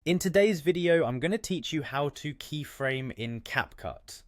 In today's video, I'm going to teach you how to keyframe in Capcut.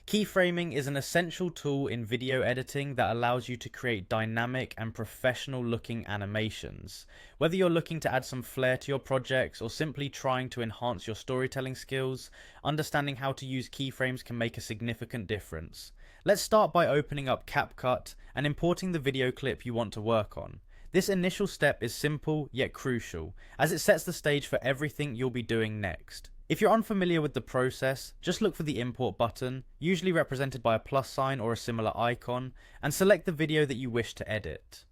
Keyframing is an essential tool in video editing that allows you to create dynamic and professional looking animations. Whether you're looking to add some flair to your projects or simply trying to enhance your storytelling skills, understanding how to use keyframes can make a significant difference. Let's start by opening up Capcut and importing the video clip you want to work on. This initial step is simple yet crucial, as it sets the stage for everything you'll be doing next. If you're unfamiliar with the process, just look for the import button, usually represented by a plus sign or a similar icon, and select the video that you wish to edit.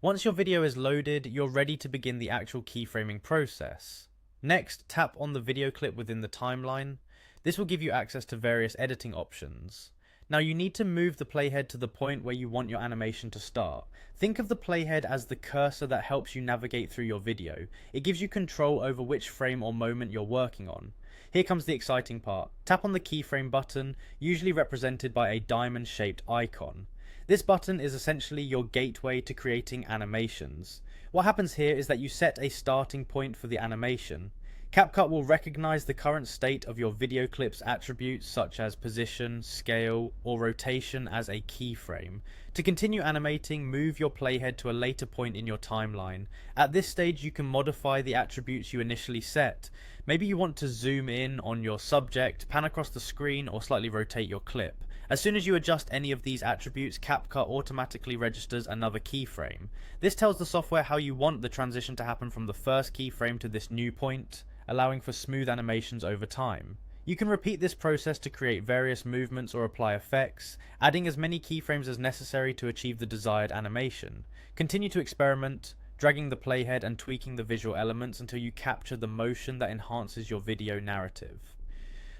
Once your video is loaded, you're ready to begin the actual keyframing process. Next, tap on the video clip within the timeline. This will give you access to various editing options. Now you need to move the playhead to the point where you want your animation to start. Think of the playhead as the cursor that helps you navigate through your video. It gives you control over which frame or moment you're working on. Here comes the exciting part. Tap on the keyframe button, usually represented by a diamond-shaped icon. This button is essentially your gateway to creating animations. What happens here is that you set a starting point for the animation. Capcut will recognize the current state of your video clip's attributes such as position, scale, or rotation as a keyframe. To continue animating, move your playhead to a later point in your timeline. At this stage, you can modify the attributes you initially set. Maybe you want to zoom in on your subject, pan across the screen, or slightly rotate your clip. As soon as you adjust any of these attributes, Capcut automatically registers another keyframe. This tells the software how you want the transition to happen from the first keyframe to this new point, allowing for smooth animations over time. You can repeat this process to create various movements or apply effects, adding as many keyframes as necessary to achieve the desired animation. Continue to experiment, dragging the playhead and tweaking the visual elements until you capture the motion that enhances your video narrative.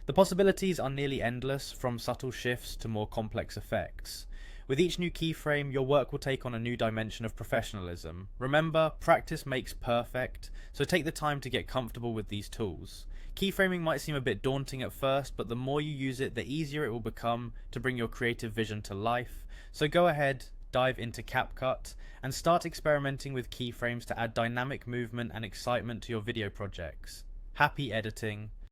The possibilities are nearly endless, from subtle shifts to more complex effects. With each new keyframe, your work will take on a new dimension of professionalism. Remember, practice makes perfect, so take the time to get comfortable with these tools. Keyframing might seem a bit daunting at first, but the more you use it, the easier it will become to bring your creative vision to life. So go ahead, dive into Capcut, and start experimenting with keyframes to add dynamic movement and excitement to your video projects. Happy editing!